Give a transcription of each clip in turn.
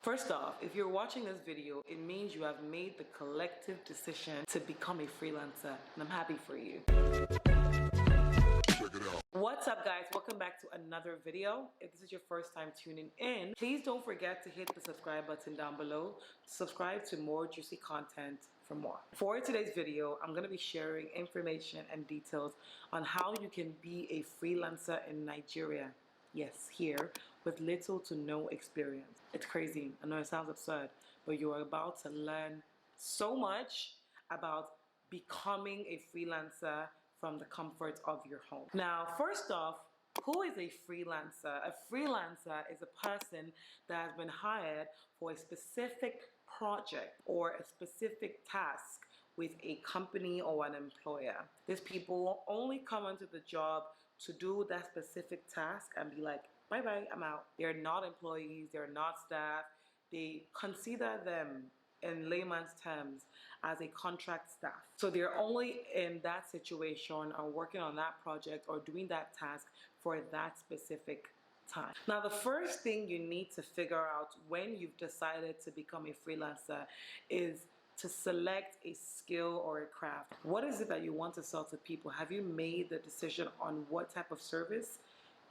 First off, if you're watching this video, it means you have made the collective decision to become a freelancer, and I'm happy for you. Check it out. What's up, guys? Welcome back to another video. If this is your first time tuning in, please don't forget to hit the subscribe button down below to subscribe to more juicy content for more. For today's video, I'm going to be sharing information and details on how you can be a freelancer in Nigeria. Yes, here, with little to no experience. It's crazy. I know it sounds absurd, but you are about to learn so much about becoming a freelancer from the comfort of your home. Now, first off, who is a freelancer? A freelancer is a person that has been hired for a specific project or a specific task with a company or an employer. These people only come into the job to do that specific task and be like, bye bye, I'm out. They're not employees, they're not staff. They consider them, in layman's terms, as a contract staff. So they're only in that situation or working on that project or doing that task for that specific time. Now, the first thing you need to figure out when you've decided to become a freelancer is to select a skill or a craft. What is it that you want to sell to people? Have you made the decision on what type of service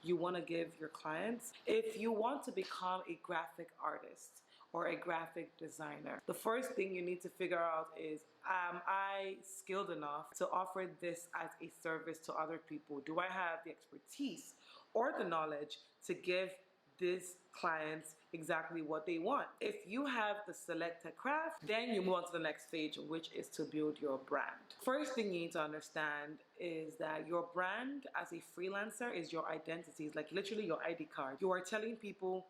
you want to give your clients? If you want to become a graphic artist or a graphic designer, the first thing you need to figure out is, am I skilled enough to offer this as a service to other people? Do I have the expertise or the knowledge to give these clients exactly what they want? If you have the selected craft, then you move on to the next stage, which is to build your brand. First thing you need to understand is that your brand as a freelancer is your identity. It's like literally your ID card. You are telling people,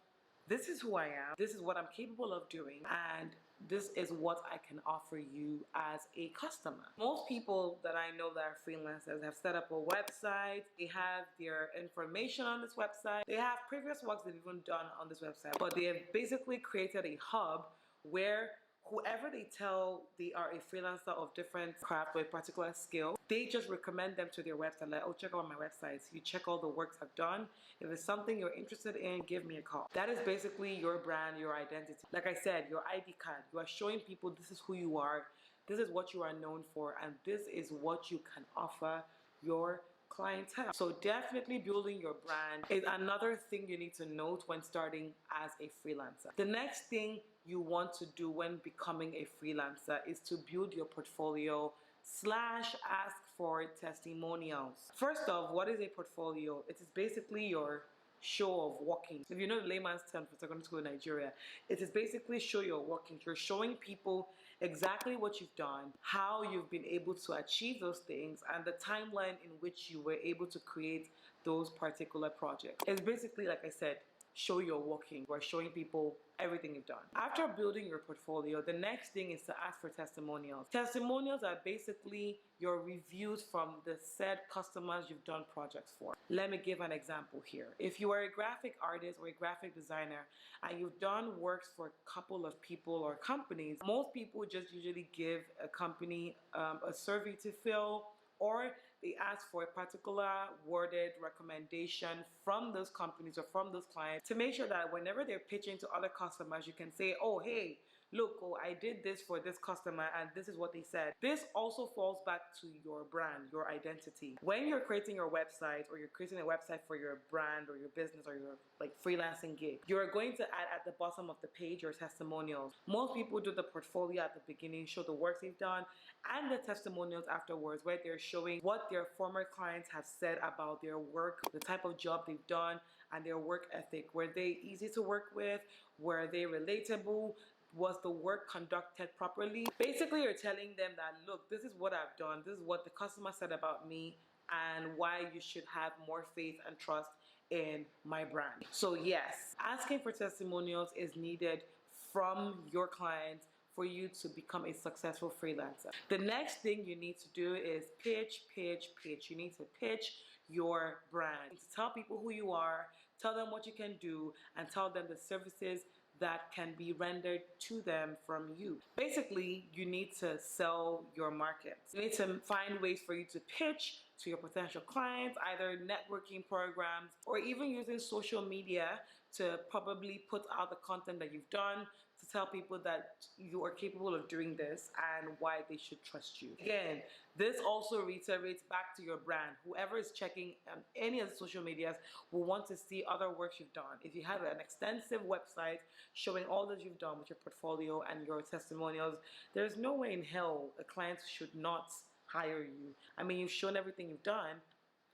this is who I am, this is what I'm capable of doing, and this is what I can offer you as a customer. Most people that I know that are freelancers have set up a website, they have their information on this website, they have previous works they've even done on this website, but they have basically created a hub where whoever they tell they are a freelancer of different craft or a particular skill, they just recommend them to their website, like, oh, check out my website. You check all the works I've done. If it's something you're interested in, give me a call. That is basically your brand, your identity. Like I said, your ID card. You are showing people this is who you are, this is what you are known for, and this is what you can offer your clientele. So definitely building your brand is another thing you need to note when starting as a freelancer. The next thing you want to do when becoming a freelancer is to build your portfolio / ask for testimonials. First off, what is a portfolio? It is basically your show of workings. If you know the layman's term for secondary school in Nigeria, it is basically show your workings. You're showing people exactly what you've done, how you've been able to achieve those things, and the timeline in which you were able to create those particular projects. It's basically, like I said, show your working. We're showing people everything you've done. After building your portfolio, the next thing is to ask for testimonials. Testimonials are basically your reviews from the said customers you've done projects for. Let me give an example here. If you are a graphic artist or a graphic designer and you've done works for a couple of people or companies, most people just usually give a company a survey to fill, or they ask for a particular worded recommendation from those companies or from those clients to make sure that whenever they're pitching to other customers, you can say, oh, hey, look, oh, I did this for this customer and this is what they said. This also falls back to your brand, your identity. When you're creating your website or you're creating a website for your brand or your business or your freelancing gig, you're going to add at the bottom of the page your testimonials. Most people do the portfolio at the beginning, show the works they've done, and the testimonials afterwards, where they're showing what their former clients have said about their work, the type of job they've done, and their work ethic. Were they easy to work with? Were they relatable? Was the work conducted properly? Basically, you're telling them that, look, this is what I've done, this is what the customer said about me, and why you should have more faith and trust in my brand. So yes, asking for testimonials is needed from your clients for you to become a successful freelancer. The next thing you need to do is pitch. You need to pitch your brand. You need to tell people who you are, tell them what you can do, and tell them the services that can be rendered to them from you. Basically, you need to sell your market. You need to find ways for you to pitch to your potential clients, either networking programs or even using social media to probably put out the content that you've done, to tell people that you are capable of doing this and why they should trust you. Again, this also reiterates back to your brand. Whoever is checking any of the social medias will want to see other works you've done. If you have an extensive website showing all that you've done with your portfolio and your testimonials, there's no way in hell a client should not hire you. I mean, you've shown everything you've done,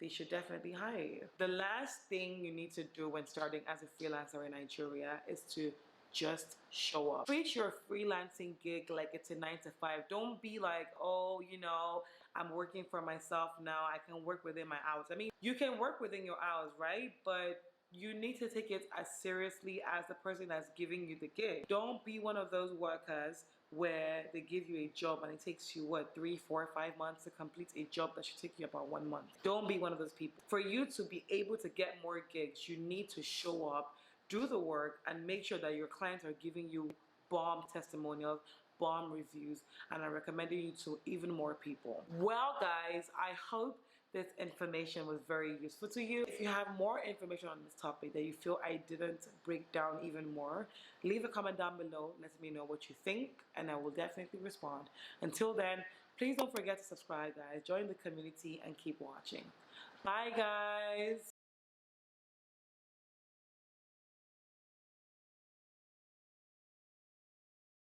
they should definitely hire you. The last thing you need to do when starting as a freelancer in Nigeria is to just show up. Treat your freelancing gig like it's a 9 to 5. Don't be like, oh, you know, I'm working for myself now, I can work within my hours. I mean, you can work within your hours, right? But you need to take it as seriously as the person that's giving you the gig. Don't be one of those workers where they give you a job and it takes you, what, 3, 4, 5 months to complete a job that should take you about 1 month. Don't be one of those people. For you to be able to get more gigs, you need to show up, do the work, and make sure that your clients are giving you bomb testimonials, bomb reviews, and are recommending you to even more people. Well, guys, I hope this information was very useful to you. If you have more information on this topic that you feel I didn't break down even more, leave a comment down below, let me know what you think, and I will definitely respond. Until then, please don't forget to subscribe, guys, join the community, and keep watching. Bye, guys.